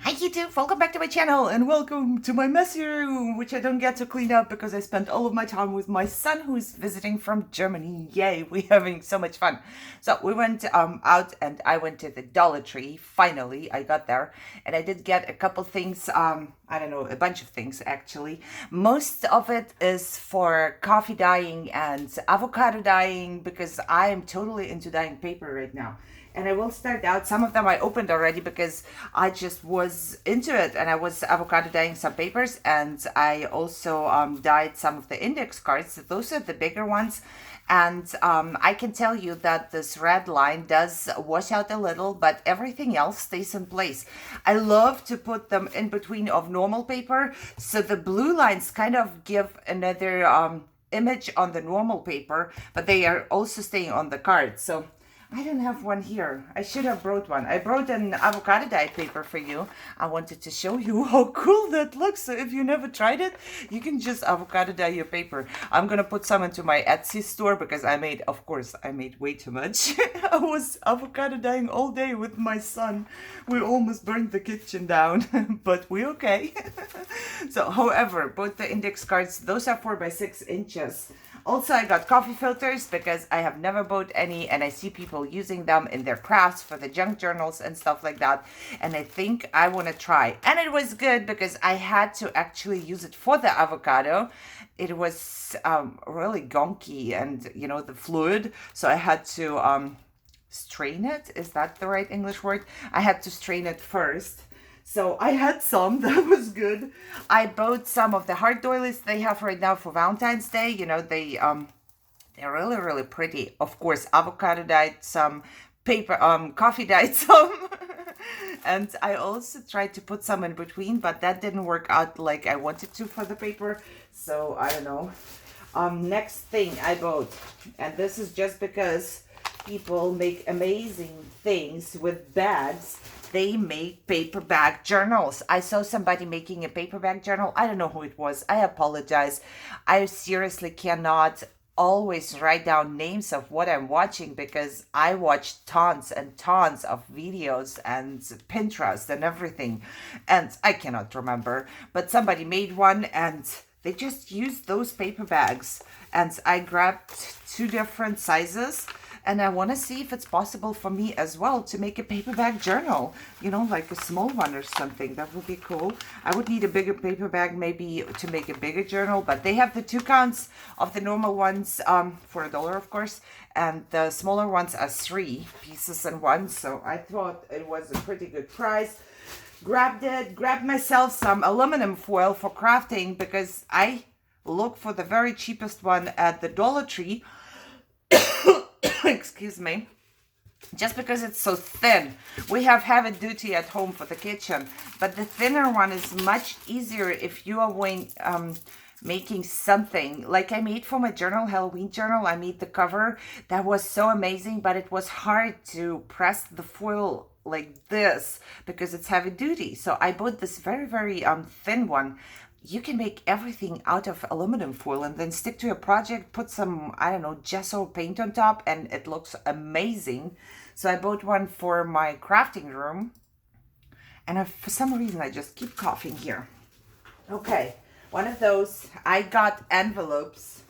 Hi YouTube, welcome back to my channel and welcome to my messy room, which I don't get to clean up because I spent all of my time with my son who's visiting from Germany. Yay, we're having so much fun. So we went out and I went to the Dollar Tree. Finally, I got there and I did get a couple things, I don't know, a bunch of things actually. Most of it is for coffee dyeing and avocado dyeing because I am totally into dyeing paper right now. And I will start out, some of them I opened already because I just was into it and I was avocado dyeing some papers, and I also dyed some of the index cards. Those are the bigger ones. And I can tell you that this red line does wash out a little, but everything else stays in place. I love to put them in between of normal paper, so the blue lines kind of give another image on the normal paper, but they are also staying on the card. So I don't have one here. I should have brought one. I brought an avocado dye paper for you. I wanted to show you how cool that looks. So if you never tried it, you can just avocado dye your paper. I'm gonna put some into my Etsy store because of course, I made way too much. I was avocado dyeing all day with my son. We almost burned the kitchen down, but we're okay. So, however, both the index cards, those are 4 by 6 inches. Also, I got coffee filters because I have never bought any and I see people using them in their crafts for the junk journals and stuff like that. And I think I want to try. And it was good because I had to actually use it for the avocado. It was really gonky and, you know, the fluid. So I had to strain it. Is that the right English word? I had to strain it first. So I had some, that was good. I bought some of the hard doilies they have right now for Valentine's Day. You know, they're really, really pretty. Of course, avocado dyed some, paper, coffee dyed some. And I also tried to put some in between, but that didn't work out like I wanted to for the paper. So I don't know. Next thing I bought, and this is just because people make amazing things with bags. They make paper bag journals. I saw somebody making a paper bag journal. I don't know who it was. I apologize. I seriously cannot always write down names of what I'm watching because I watch tons and tons of videos and Pinterest and everything, and I cannot remember. But somebody made one and they just used those paper bags, and I grabbed 2 different sizes. And I want to see if it's possible for me as well to make a paper bag journal, you know, like a small one or something. That would be cool. I would need a bigger paper bag maybe to make a bigger journal, but they have the 2 counts of the normal ones for $1, of course, and the smaller ones are 3 pieces in one. So I thought it was a pretty good price. Grabbed myself some aluminum foil for crafting because I look for the very cheapest one at the Dollar Tree. Excuse me, just because it's so thin. We have heavy duty at home for the kitchen, but the thinner one is much easier if you are making something like I made for my journal, Halloween journal. I made the cover. That was so amazing, but it was hard to press the foil like this because it's heavy duty. So I bought this very, very thin one. You can make everything out of aluminum foil and then stick to a project, put some, I don't know, gesso paint on top, and it looks amazing. So I bought one for my crafting room. And for some reason, I just keep coughing here. Okay, one of those. I got envelopes.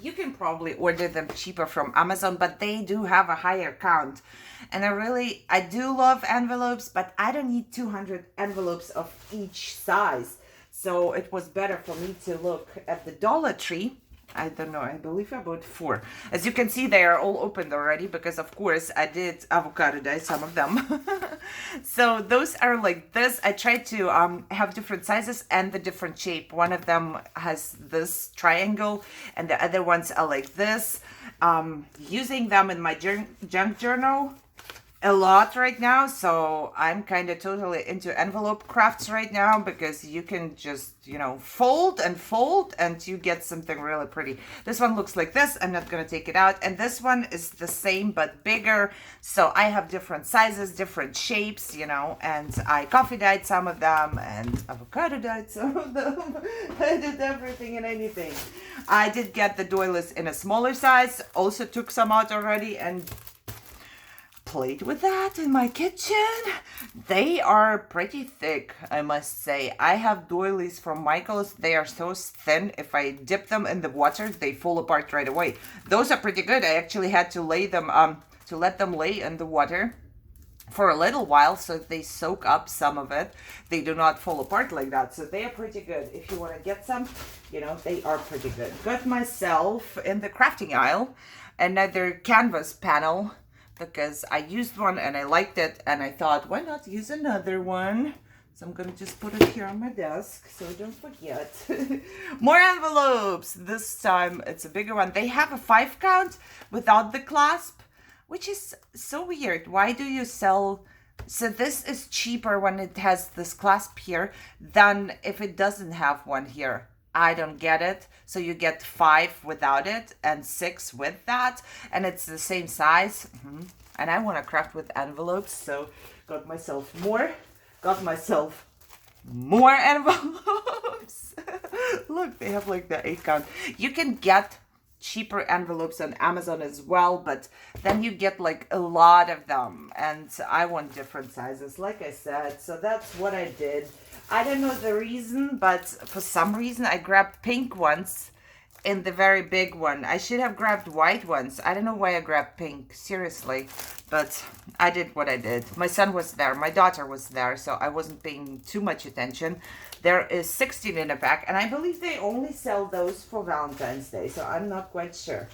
You can probably order them cheaper from Amazon, but they do have a higher count. And I do love envelopes, but I don't need 200 envelopes of each size. So it was better for me to look at the Dollar Tree. I don't know, I believe I bought 4. As you can see, they are all opened already because, of course, I did avocado dye some of them. So those are like this. I tried to have different sizes and the different shape. One of them has this triangle and the other ones are like this. Using them in my junk journal a lot right now, so I'm kind of totally into envelope crafts right now because you can just, you know, fold and you get something really pretty. This one looks like this. I'm not gonna take it out, and this one is the same but bigger. So I have different sizes, different shapes, you know, and I coffee dyed some of them and avocado dyed some of them. I did everything and anything. I did get the doilies in a smaller size, also took some out already, and played with that in my kitchen. They are pretty thick, I must say. I have doilies from Michael's. They are so thin. If I dip them in the water, they fall apart right away. Those are pretty good. I actually had to lay them, to let them lay in the water for a little while so they soak up some of it. They do not fall apart like that. So they are pretty good. If you want to get some, you know, they are pretty good. Got myself in the crafting aisle another canvas panel, because I used one and I liked it, and I thought, why not use another one? So I'm going to just put it here on my desk so I don't forget. More envelopes. This time it's a bigger one. They have a 5 count without the clasp, which is so weird. Why do you sell... So this is cheaper when it has this clasp here than if it doesn't have one here. I don't get it. So you get 5 without it and 6 with that, and it's the same size. And I want to craft with envelopes, so got myself more envelopes. Look, they have like the 8 count. You can get cheaper envelopes on Amazon as well, but then you get like a lot of them, and I want different sizes, like I said. So that's what I did. I don't know the reason, but for some reason I grabbed pink ones in the very big one. I should have grabbed white ones. I don't know why I grabbed pink, seriously, but I did what I did. My son was there, my daughter was there, so I wasn't paying too much attention. There is 16 in a pack, and I believe they only sell those for Valentine's Day, so I'm not quite sure.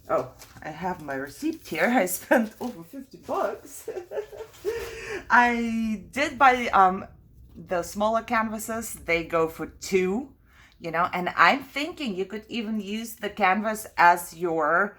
Oh, I have my receipt here. I spent over 50 bucks. I did buy the smaller canvases. They go for 2, you know, and I'm thinking you could even use the canvas as your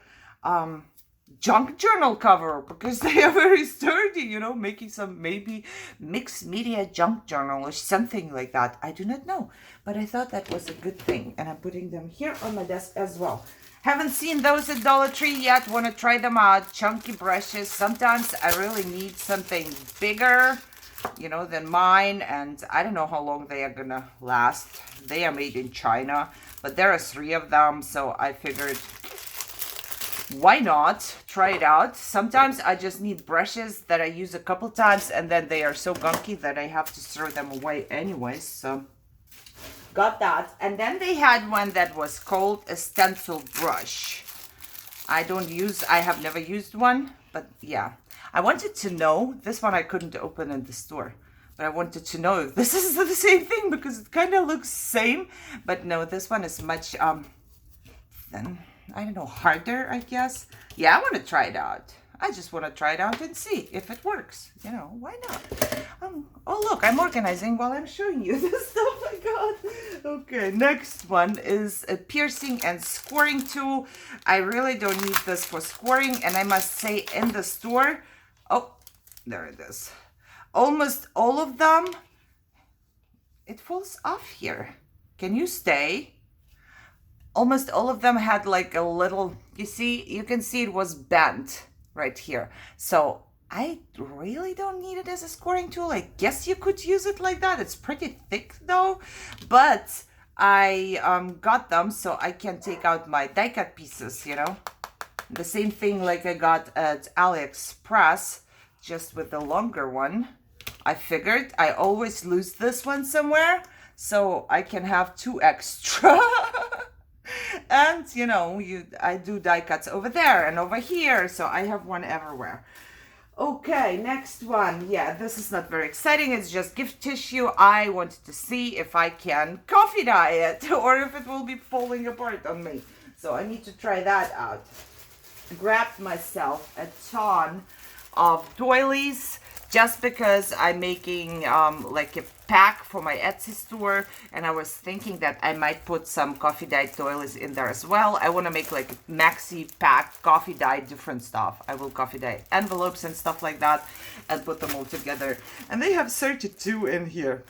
junk journal cover, because they are very sturdy, you know, making some maybe mixed media junk journal or something like that. I do not know, but I thought that was a good thing, and I'm putting them here on my desk as well. Haven't seen those at Dollar Tree yet. Want to try them out. Chunky brushes. Sometimes I really need something bigger, you know, than mine, and I don't know how long they are gonna last. They are made in China, but there are 3 of them, so I figured, why not try it out? Sometimes I just need brushes that I use a couple times, and then they are so gunky that I have to throw them away anyways. So got that. And then they had one that was called a stencil brush. I have never used one, but yeah. I wanted to know, this one I couldn't open in the store, but I wanted to know if this is the same thing, because it kind of looks same, but no, this one is much, thin, I don't know, harder, I guess. Yeah, I want to try it out. I just want to try it out and see if it works, you know, why not? Oh look, I'm organizing while I'm showing you this stuff I got. Okay, next one is a piercing and scoring tool. I really don't need this for scoring, and I must say, in the store, oh, there it is. Almost all of them, it falls off here. Can you stay? Almost all of them had like a little, you can see it was bent right here. So I really don't need it as a scoring tool. I guess you could use it like that. It's pretty thick though, but I got them so I can take out my die cut pieces, you know. The same thing like I got at AliExpress, just with the longer one. I figured I always lose this one somewhere, so I can have 2 extra. And you know, I do die cuts over there and over here, so I have one everywhere. Okay, next one. Yeah, this is not very exciting. It's just gift tissue. I wanted to see if I can coffee dye it or if it will be falling apart on me. So I need to try that out. Grabbed myself a ton of doilies just because I'm making like a pack for my Etsy store, and I was thinking that I might put some coffee dye doilies in there as well. I want to make like a maxi pack, coffee dye different stuff. I will coffee dye envelopes and stuff like that and put them all together. And they have 32 in here.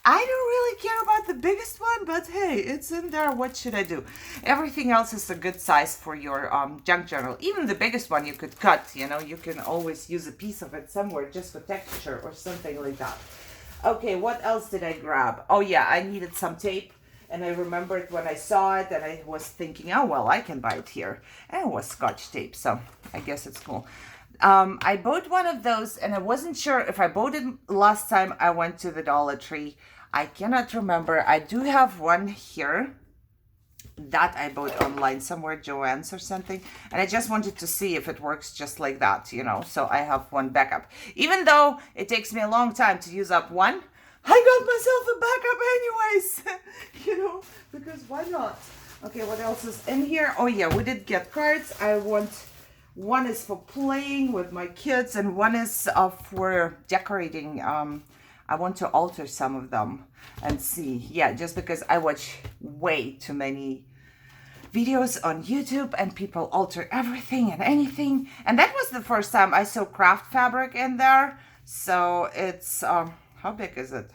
I don't really care about the biggest one, but hey, it's in there. What should I do? Everything else is a good size for your junk journal. Even the biggest one you could cut, you know, you can always use a piece of it somewhere just for texture or something like that. Okay, what else did I grab? Oh yeah, I needed some tape, and I remembered when I saw it, and I was thinking, oh well, I can buy it here. And it was Scotch tape, so I guess it's cool. I bought one of those and I wasn't sure if I bought it last time I went to the Dollar Tree. I cannot remember. I do have one here that I bought online somewhere, Joann's or something. And I just wanted to see if it works just like that, you know. So I have one backup. Even though it takes me a long time to use up one, I got myself a backup anyways. You know, because why not? Okay, what else is in here? Oh yeah, we did get cards. One is for playing with my kids and one is for decorating. I want to alter some of them and see. Yeah, just because I watch way too many videos on YouTube and people alter everything and anything. And that was the first time I saw craft fabric in there. So it's, how big is it?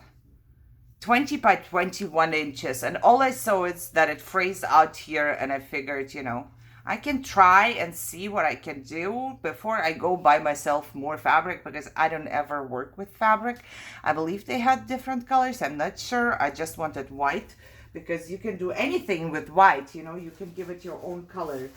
20 by 21 inches. And all I saw is that it frays out here and I figured, you know, I can try and see what I can do before I go buy myself more fabric because I don't ever work with fabric. I believe they had different colors. I'm not sure. I just wanted white because you can do anything with white. You know, you can give it your own color.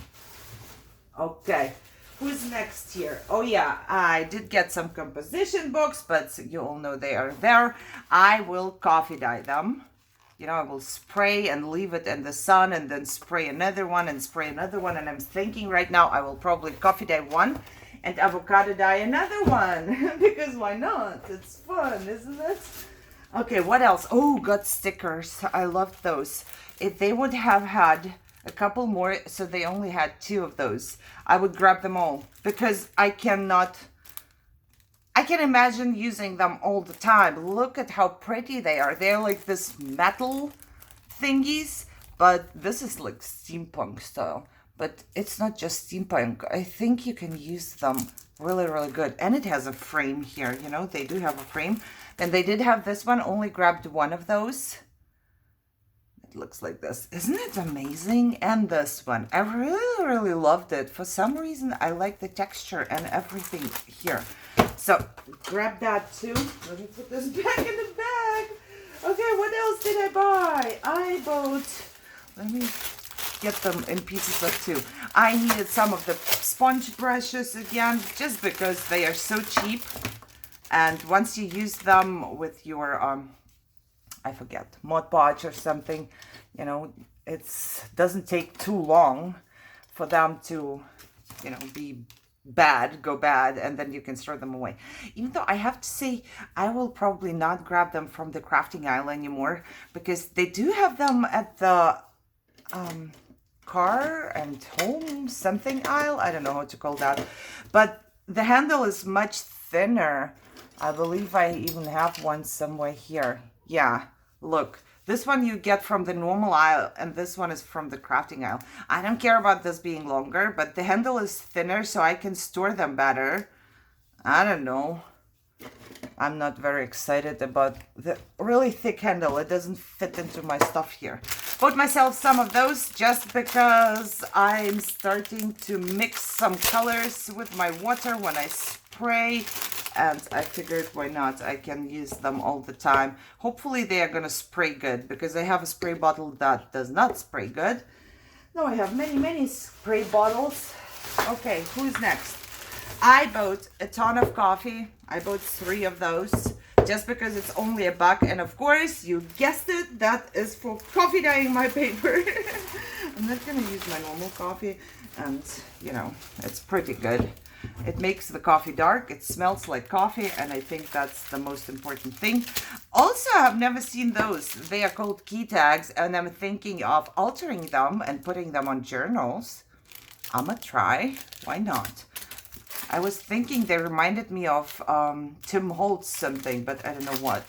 Okay. Who's next here? Oh yeah, I did get some composition books, but you all know they are there. I will coffee dye them. You know, I will spray and leave it in the sun and then spray another one and spray another one. And I'm thinking right now I will probably coffee dye one and avocado dye another one. Because why not? It's fun, isn't it? Okay, what else? Oh, got stickers. I loved those. If they would have had a couple more, so they only had 2 of those, I would grab them all. Because I can imagine using them all the time. Look at how pretty they are. They're like this metal thingies, but this is like steampunk style. But it's not just steampunk. I think you can use them really, really good. And it has a frame here, you know, they do have a frame. And they did have this one, only grabbed one of those. It looks like this. Isn't it amazing? And this one, I really, really loved it. For some reason, I like the texture and everything here. So grab that too. Let me put this back in the bag. Okay, what else did I buy? I bought, let me get them in pieces of 2. I needed some of the sponge brushes again, just because they are so cheap. And once you use them with your, I forget, Mod Podge or something, you know, it doesn't take too long for them to, you know, go bad, and then you can throw them away. Even though I have to say, I will probably not grab them from the crafting aisle anymore because they do have them at the car and home something aisle. I don't know how to call that, but the handle is much thinner. I believe I even have one somewhere here. Yeah, look. This one you get from the normal aisle, and this one is from the crafting aisle. I don't care about this being longer, but the handle is thinner, so I can store them better. I don't know. I'm not very excited about the really thick handle. It doesn't fit into my stuff here. Bought myself some of those just because I'm starting to mix some colors with my water when I spray. And I figured, why not? I can use them all the time. Hopefully they are going to spray good, because I have a spray bottle that does not spray good. Now I have many, many spray bottles. Okay, who's next? I bought a ton of coffee. I bought 3 of those just because it's only $1. And of course, you guessed it, that is for coffee dyeing my paper. I'm not going to use my normal coffee. And, you know, it's pretty good. It makes the coffee dark, it smells like coffee, and I think that's the most important thing. Also, I've never seen those. They are called key tags, and I'm thinking of altering them and putting them on journals. I'ma try. Why not? I was thinking they reminded me of Tim Holtz something, but I don't know what.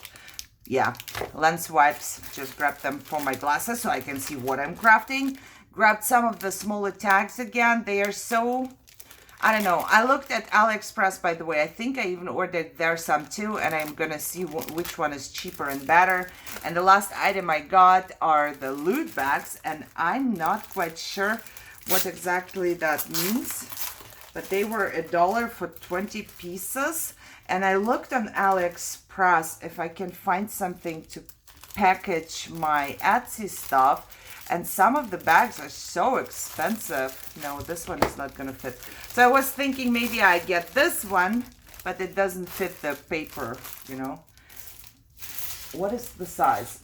Yeah, lens wipes. Just grab them for my glasses so I can see what I'm crafting. Grabbed some of the smaller tags again. They are so... I don't know. I looked at AliExpress, by the way. I think I even ordered there some too, and I'm going to see which one is cheaper and better. And the last item I got are the loot bags, and I'm not quite sure what exactly that means. But they were $1 for 20 pieces. And I looked on AliExpress if I can find something to package my Etsy stuff. And some of the bags are so expensive. No, this one is not gonna fit. So I was thinking maybe I get this one, but it doesn't fit the paper, you know. What is the size?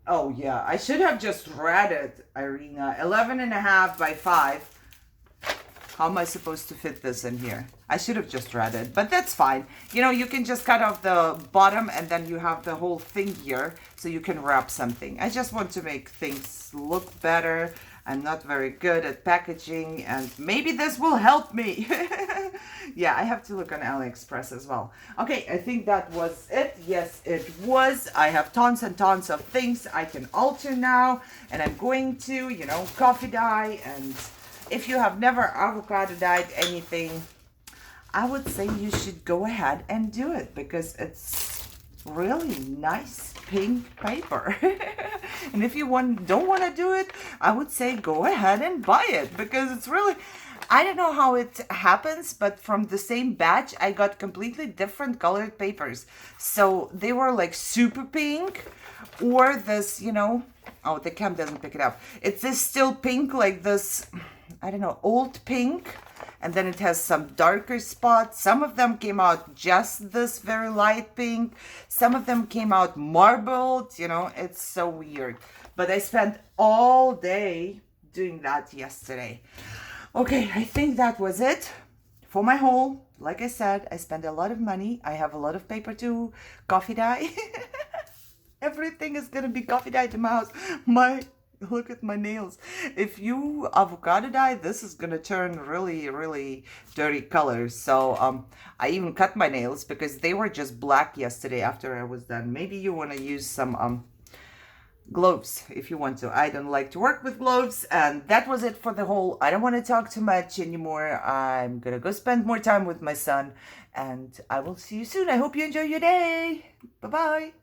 Oh yeah, I should have just read it, Irina. 11.5 by 5. How am I supposed to fit this in here? I should have just read it, but that's fine. You know, you can just cut off the bottom and then you have the whole thing here so you can wrap something. I just want to make things look better. I'm not very good at packaging and maybe this will help me. Yeah, I have to look on AliExpress as well. Okay, I think that was it. Yes, it was. I have tons and tons of things I can alter now, and I'm going to, you know, coffee dye. And if you have never avocado dyed anything, I would say you should go ahead and do it because it's really nice pink paper. And if you don't want to do it, I would say go ahead and buy it because it's really, I don't know how it happens, but from the same batch I got completely different colored papers. So they were like super pink, or this, you know, oh, the cam doesn't pick it up. It's this still pink, like this, I don't know, old pink. And then it has some darker spots. Some of them came out just this very light pink. Some of them came out marbled. You know, it's so weird. But I spent all day doing that yesterday. Okay, I think that was it for my haul. Like I said, I spent a lot of money. I have a lot of paper to coffee dye. Everything is going to be coffee dyed in my house. Look at my nails. If you avocado dye, this is gonna turn really, really dirty colors. So I even cut my nails because they were just black yesterday after I was done. Maybe you want to use some gloves if you want to. I don't like to work with gloves. And that was it for the whole. I don't want to talk too much anymore. I'm gonna go spend more time with my son, and I will see you soon. I hope you enjoy your day. Bye bye.